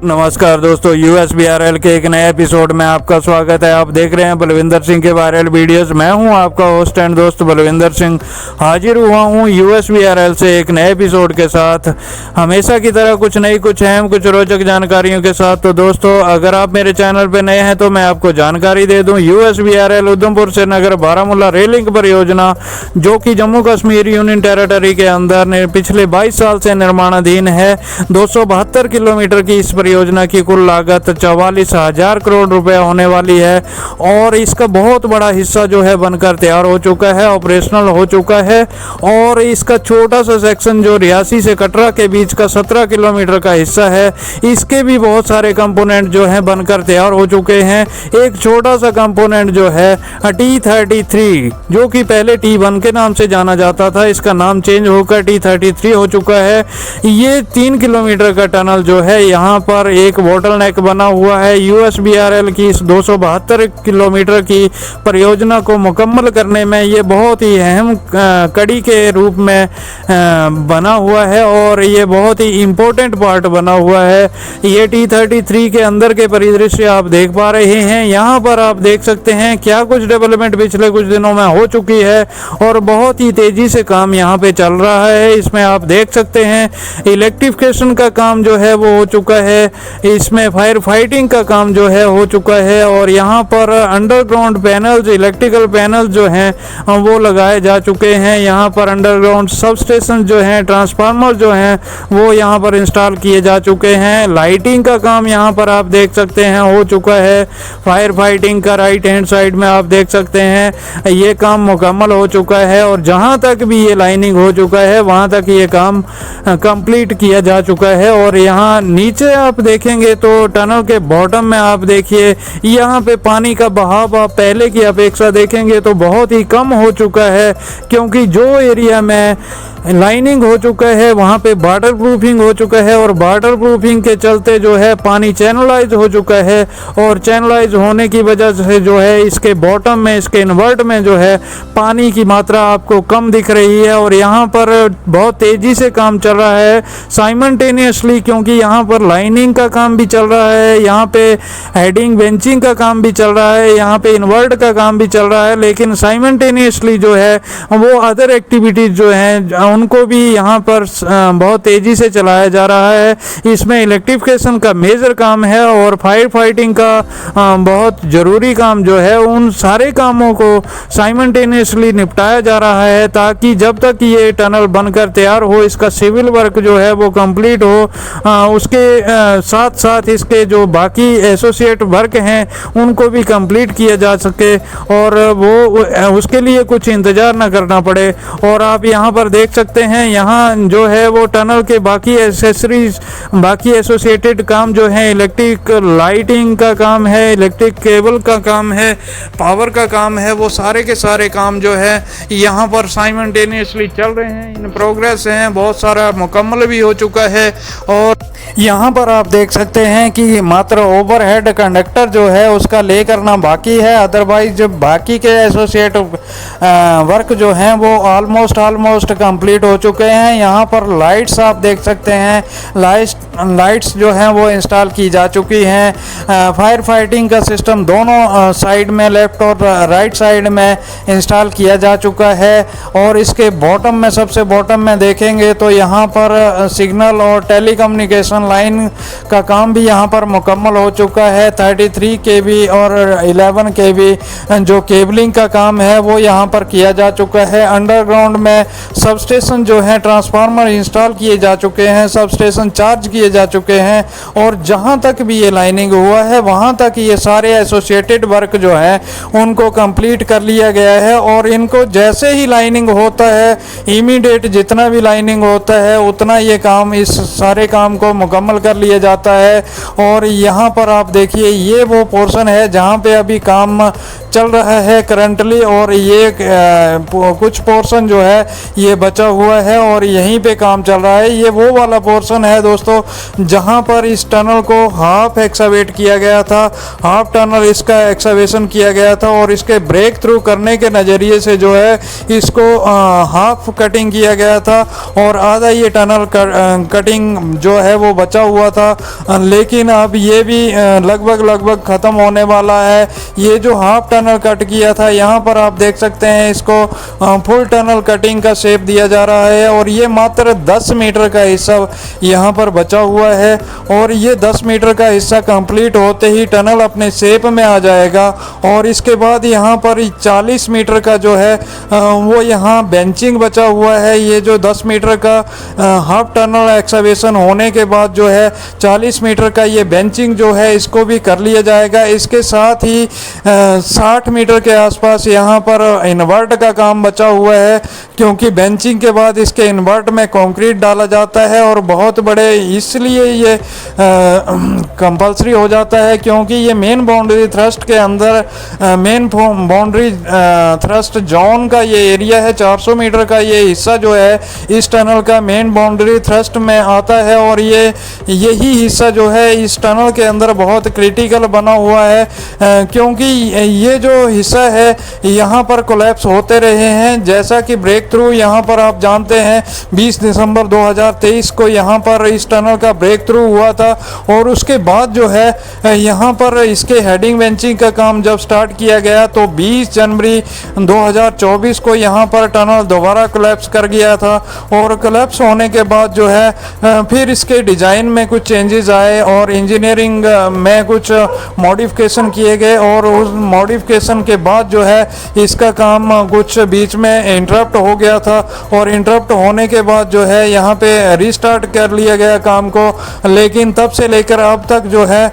नमस्कार दोस्तों, USBRL के एक नए एपिसोड में आपका स्वागत है। आप देख रहे हैं बलविंदर सिंह के वायरल वीडियोस। मैं हूं आपका होस्ट एंड दोस्त बलविंदर सिंह। हाजिर हुआ हूं USBRL से एक नए एपिसोड के साथ, हमेशा की तरह कुछ नई, कुछ अहम, कुछ रोचक जानकारियों के साथ। तो दोस्तों, अगर आप मेरे चैनल पर नए हैं तो मैं आपको जानकारी दे दूं। USBRL उधमपुर से नगर बारामूला रेलिंग परियोजना, जो कि जम्मू कश्मीर यूनियन टेरिटरी के अंदर पिछले 22 साल से निर्माणाधीन है। 272 किलोमीटर की इस परियोजना की कुल लागत 44,000 करोड़ रुपए होने वाली है और इसका बहुत बड़ा हिस्सा जो है बनकर तैयार हो चुका है, ऑपरेशनल हो चुका है। और इसका छोटा सा सेक्शन जो रियासी से कटरा के बीच का 17 किलोमीटर का हिस्सा है, इसके भी बहुत सारे कंपोनेंट जो हैं बनकर तैयार हो चुके हैं। एक छोटा सा कंपोनेंट जो है T33, जो कि पहले T1 के नाम से जाना जाता था, इसका नाम चेंज होकर T33 हो चुका है। ये 3 किलोमीटर का टनल जो है, यहाँ पर एक बोटल नेक बना हुआ है। USBRL की इस 272 किलोमीटर की परियोजना को मुकम्मल करने में ये बहुत ही अहम कड़ी के रूप में बना हुआ है और ये बहुत ही इम्पोर्टेंट पार्ट बना हुआ है। ये T33 के अंदर के परिदृश्य आप देख पा रहे हैं। यहाँ पर आप देख सकते हैं क्या कुछ डेवलपमेंट पिछले कुछ दिनों में हो चुकी है और बहुत ही तेजी से काम यहाँ पे चल रहा है। इसमें आप देख सकते हैं इलेक्ट्रिफिकेशन का काम जो है वो हो चुका है, इसमें फायर फाइटिंग का काम जो है हो चुका है और यहाँ पर अंडरग्राउंड पैनल्स, इलेक्ट्रिकल पैनल जो हैं वो लगाए जा चुके हैं। यहाँ पर अंडरग्राउंड सब स्टेशन जो हैं, ट्रांसफार्मर जो हैं वो यहाँ पर इंस्टॉल किए जा चुके हैं। लाइटिंग का काम यहाँ पर आप देख सकते हैं हो चुका है। फायर फाइटिंग का राइट हैंड साइड में आप देख सकते हैं ये काम मुकम्मल हो चुका है और जहाँ तक भी ये लाइनिंग हो चुका है वहाँ तक ये काम कंप्लीट किया जा चुका है। और यहाँ नीचे आप देखेंगे तो टनल के बॉटम में आप देखिए, यहाँ पे पानी का बहाव आप पहले की अपेक्षा देखेंगे तो बहुत ही कम हो चुका है, क्योंकि जो एरिया में लाइनिंग हो चुका है वहाँ पे वाटर प्रूफिंग हो चुका है और वाटर प्रूफिंग के चलते जो है पानी चैनलाइज हो चुका है और चैनलाइज होने की वजह से जो है इसके बॉटम में, इसके इन्वर्ट में जो है पानी की मात्रा आपको कम दिख रही है। और यहाँ पर बहुत तेज़ी से काम चल रहा है साइमल्टेनियसली, क्योंकि यहाँ पर लाइनिंग का काम भी चल रहा है, यहाँ पे हेडिंग बेंचिंग का काम भी चल रहा है, यहाँ पे इन्वर्ट का काम भी चल रहा है, लेकिन साइमल्टेनियसली जो है वो अदर एक्टिविटीज़ जो हैं उनको भी यहाँ पर बहुत तेज़ी से चलाया जा रहा है। इसमें इलेक्ट्रिफिकेशन का मेजर काम है और फायर फाइटिंग का बहुत ज़रूरी काम जो है, उन सारे कामों को साइमल्टेनियसली निपटाया जा रहा है, ताकि जब तक ये टनल बनकर तैयार हो, इसका सिविल वर्क जो है वो कंप्लीट हो, उसके साथ साथ इसके जो बाकी एसोसिएट वर्क हैं उनको भी कंप्लीट किया जा सके और वो उसके लिए कुछ इंतज़ार ना करना पड़े। और आप यहाँ पर देख सकते हैं, यहाँ जो है वो टनल के बाकी एसेसरीज, बाकी एसोसिएटेड काम जो है, इलेक्ट्रिक लाइटिंग का काम है, इलेक्ट्रिक केबल का काम है, पावर का काम है, वो सारे के सारे काम जो है यहाँ पर साइमल्टेनियसली चल रहे हैं, इन प्रोग्रेस हैं। बहुत सारा मुकम्मल भी हो चुका है और यहाँ पर आप देख सकते हैं कि मात्र ओवरहेड कंडक्टर जो है उसका ले करना बाकी है, अदरवाइज बाकी के एसोसिएट वर्क जो हैं वो ऑलमोस्ट कंप्लीट हो चुके हैं। यहाँ पर लाइट्स आप देख सकते हैं, लाइट्स जो हैं वो इंस्टॉल की जा चुकी हैं। फायर फाइटिंग का सिस्टम दोनों साइड में, लेफ्ट और राइट साइड में इंस्टॉल किया जा चुका है। और इसके बॉटम में, सबसे बॉटम में देखेंगे तो यहाँ पर सिग्नल और टेलीकम्युनिकेशन लाइन का काम भी यहाँ पर मुकम्मल हो चुका है। 33 kV और 11 kV जो केबलिंग का काम है वो यहाँ पर किया जा चुका है। अंडरग्राउंड में सब स्टेशन जो है, ट्रांसफार्मर इंस्टॉल किए जा चुके हैं, सब स्टेशन चार्ज किए जा चुके हैं और जहाँ तक भी ये लाइनिंग हुआ है वहाँ तक ये सारे एसोसिएटेड वर्क जो है उनको कंप्लीट कर लिया गया है। और इनको जैसे ही लाइनिंग होता है, इमीडिएट जितना भी लाइनिंग होता है उतना ये काम, इस सारे काम को मुकम्मल कर लिया जाता है। और यहाँ पर आप देखिए, ये वो पोर्शन है जहाँ पे अभी काम चल रहा है करंटली और ये कुछ पोर्शन जो है ये बचा हुआ है और यहीं पे काम चल रहा है। ये वो वाला पोर्शन है दोस्तों जहाँ पर इस टनल को हाफ एक्सवेट किया गया था, हाफ टनल इसका एक्सवेशन किया गया था और इसके ब्रेक थ्रू करने के नज़रिए से जो है इसको हाफ कटिंग किया गया था और आधा ये टनल कटिंग जो है वो बचा हुआ था, लेकिन अब ये भी लगभग ख़त्म होने वाला है। ये जो हाफ टनल कट किया था, यहाँ पर आप देख सकते हैं इसको फुल टनल कटिंग का शेप दिया जा रहा है और ये मात्र 10 मीटर का हिस्सा यहाँ पर बचा हुआ है और ये 10 मीटर का हिस्सा कंप्लीट होते ही टनल अपने शेप में आ जाएगा और इसके बाद यहाँ पर 40 मीटर का जो है वो यहाँ बेंचिंग बचा हुआ है। ये जो 10 मीटर का हाफ टनल एक्सकवेशन होने के बाद जो है 40 मीटर का ये बेंचिंग जो है इसको भी कर लिया जाएगा। इसके साथ ही 60 मीटर के आसपास यहाँ पर इन्वर्ट का काम बचा हुआ है, क्योंकि बेंचिंग के बाद इसके इन्वर्ट में कंक्रीट डाला जाता है और बहुत बड़े इसलिए ये कंपलसरी हो जाता है क्योंकि ये मेन बाउंड्री थ्रस्ट के अंदर मेन बाउंड्री थ्रस्ट जोन का ये एरिया है। 400 मीटर का ये हिस्सा जो है इस टनल का मेन बाउंड्री थ्रस्ट में आता है और यही हिस्सा जो है इस टनल के अंदर बहुत क्रिटिकल बना हुआ है, क्योंकि ये जो हिस्सा है यहाँ पर कोलैप्स होते रहे हैं। जैसा कि ब्रेक थ्रू यहाँ पर आप जानते हैं 20 दिसंबर 2023 को यहाँ पर इस टनल का ब्रेक थ्रू हुआ था और उसके बाद जो है यहाँ पर इसके हेडिंग बेंचिंग का काम जब स्टार्ट किया गया तो 20 जनवरी 2024 को यहाँ पर टनल दोबारा कोलैप्स कर गया था और कोलैप्स होने के बाद जो है फिर इसके डिज़ाइन में कुछ चेंजेस आए और इंजीनियरिंग में कुछ मॉडिफिकेशन किए गए और उस मॉडिफिकेशन के बाद जो है इसका काम कुछ बीच में इंटरप्ट हो गया था और इंटरप्ट होने के बाद जो है यहाँ पे रीस्टार्ट कर लिया गया काम को। लेकिन तब से लेकर अब तक जो है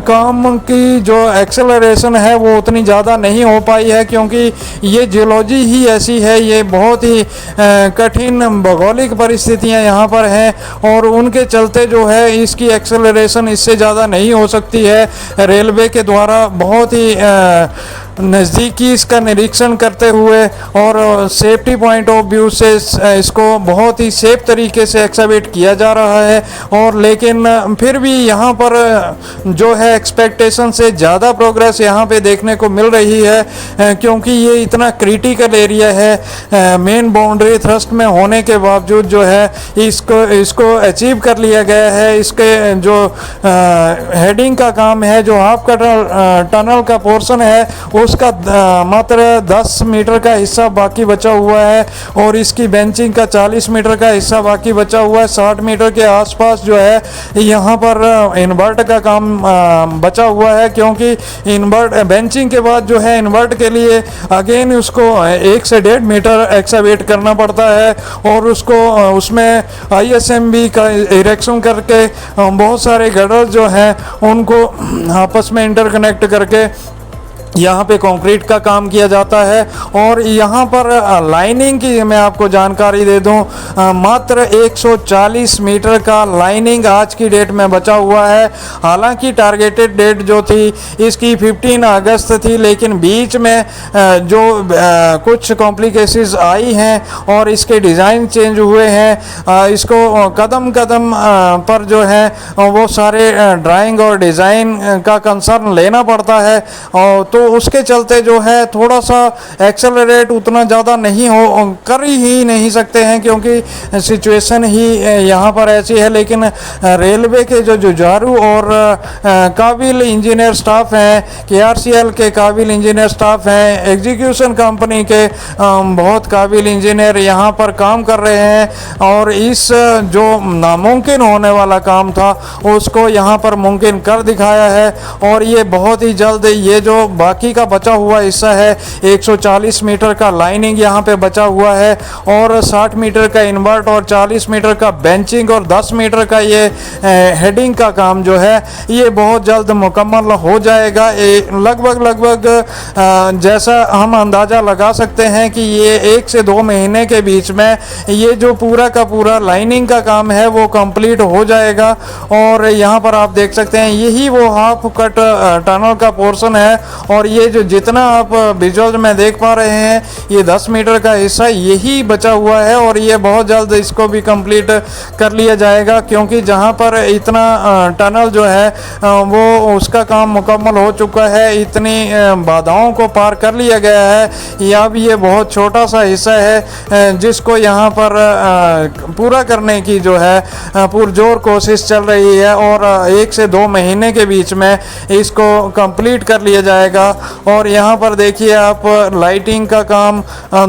काम की जो एक्सेलरेशन है वो उतनी ज़्यादा नहीं हो पाई है, क्योंकि ये जियोलॉजी ही ऐसी है, ये बहुत ही कठिन भौगोलिक परिस्थितियाँ यहाँ पर हैं और उनके चलते जो है इसकी एक्सेलरेशन इससे ज़्यादा नहीं हो सकती है। रेलवे के द्वारा बहुत ही नज़दीकी इसका निरीक्षण करते हुए और सेफ्टी पॉइंट ऑफ व्यू से इसको बहुत ही सेफ तरीके से एक्सकवेट किया जा रहा है और लेकिन फिर भी यहाँ पर जो है एक्सपेक्टेशन से ज़्यादा प्रोग्रेस यहाँ पे देखने को मिल रही है, क्योंकि ये इतना क्रिटिकल एरिया है मेन बाउंड्री थ्रस्ट में होने के बावजूद जो है इसको अचीव कर लिया गया है। इसके जो हेडिंग का काम है, जो हाफ का टनल का पोर्शन है उसका मात्र 10 मीटर का हिस्सा बाकी बचा हुआ है और इसकी बेंचिंग का 40 मीटर का हिस्सा बाकी बचा हुआ है। 60 मीटर के आसपास जो है यहाँ पर इन्वर्ट का काम बचा हुआ है, क्योंकि इन्वर्ट बेंचिंग के बाद जो है इन्वर्ट के लिए अगेन उसको 1 से 1.5 मीटर एक्सकवेट करना पड़ता है और उसको उसमें ISMB का इरेक्शन करके बहुत सारे गडर जो हैं उनको आपस में इंटरकनेक्ट करके यहाँ पे कंक्रीट का काम किया जाता है। और यहाँ पर लाइनिंग की मैं आपको जानकारी दे दूँ, मात्र 140 मीटर का लाइनिंग आज की डेट में बचा हुआ है। हालांकि टारगेटेड डेट जो थी इसकी 15 अगस्त थी, लेकिन बीच में जो कुछ कॉम्प्लिकेशंस आई हैं और इसके डिज़ाइन चेंज हुए हैं, इसको कदम कदम पर जो है वो सारे ड्राइंग और डिज़ाइन का कंसर्न लेना पड़ता है और तो उसके चलते जो है थोड़ा सा एक्सेलरेट उतना ज़्यादा नहीं कर ही नहीं सकते हैं, क्योंकि सिचुएशन ही यहाँ पर ऐसी है। लेकिन रेलवे के जो जुझारू और काबिल इंजीनियर स्टाफ हैं, KRCL के काबिल इंजीनियर स्टाफ हैं, एग्जीक्यूशन कंपनी के बहुत काबिल इंजीनियर यहाँ पर काम कर रहे हैं और इस जो नामुमकिन होने वाला काम था उसको यहाँ पर मुमकिन कर दिखाया है। और ये बहुत ही जल्द ये जो बाकी का बचा हुआ हिस्सा है 140 मीटर का लाइनिंग यहाँ पे बचा हुआ है और 60 मीटर का इन्वर्ट और 40 मीटर का बेंचिंग और 10 मीटर का ये हेडिंग का काम जो है ये बहुत जल्द मुकम्मल हो जाएगा। लगभग जैसा हम अंदाज़ा लगा सकते हैं कि ये 1 से 2 महीने के बीच में ये जो पूरा का पूरा लाइनिंग का काम है वो कंप्लीट हो जाएगा। और यहाँ पर आप देख सकते हैं यही वो हाफ कट टनल का पोर्शन है और और ये जो जितना आप विजुअल में देख पा रहे हैं, ये 10 मीटर का हिस्सा यही बचा हुआ है और ये बहुत जल्द इसको भी कंप्लीट कर लिया जाएगा, क्योंकि जहाँ पर इतना टनल जो है वो उसका काम मुकम्मल हो चुका है, इतनी बाधाओं को पार कर लिया गया है। या अब ये बहुत छोटा सा हिस्सा है जिसको यहाँ पर पूरा करने की जो है पुरजोर कोशिश चल रही है और 1 से 2 महीने के बीच में इसको कंप्लीट कर लिया जाएगा। और यहाँ पर देखिए आप, लाइटिंग का काम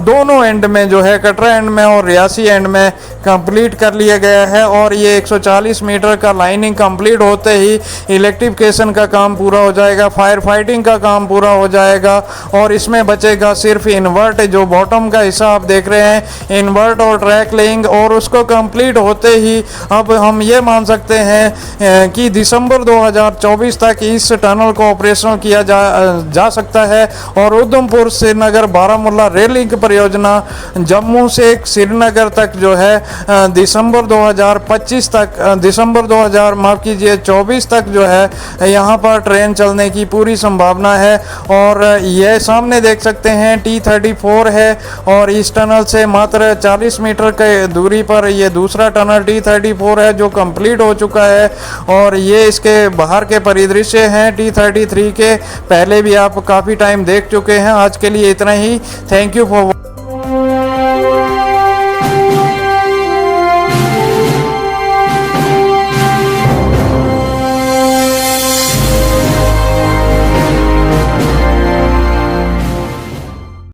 दोनों एंड में जो है, कटरा एंड में और रियासी एंड में कंप्लीट कर लिया गया है। और ये 140 मीटर का लाइनिंग कंप्लीट होते ही इलेक्ट्रिफिकेशन का काम पूरा हो जाएगा, फायर फाइटिंग का काम पूरा हो जाएगा और इसमें बचेगा सिर्फ इन्वर्ट, जो बॉटम का हिस्सा आप देख रहे हैं, इन्वर्ट और ट्रैक लेइंग। और उसको कंप्लीट होते ही अब हम ये मान सकते हैं कि दिसंबर 2024 तक इस टनल को ऑपरेशनल किया जा सकता है। और उधमपुर श्रीनगर बारामूला रेल लिंक परियोजना जम्मू से श्रीनगर तक जो है दिसंबर 2025 तक, माफ़ कीजिए 24 तक जो है यहाँ पर ट्रेन चलने की पूरी संभावना है। और ये सामने देख सकते हैं T34 है और इस टनल से मात्र 40 मीटर के दूरी पर ये दूसरा टनल T34 है जो कंप्लीट हो चुका है। और ये इसके बाहर के परिदृश्य हैं T33 के, पहले भी आप काफ़ी टाइम देख चुके हैं। आज के लिए इतना ही। Thank you for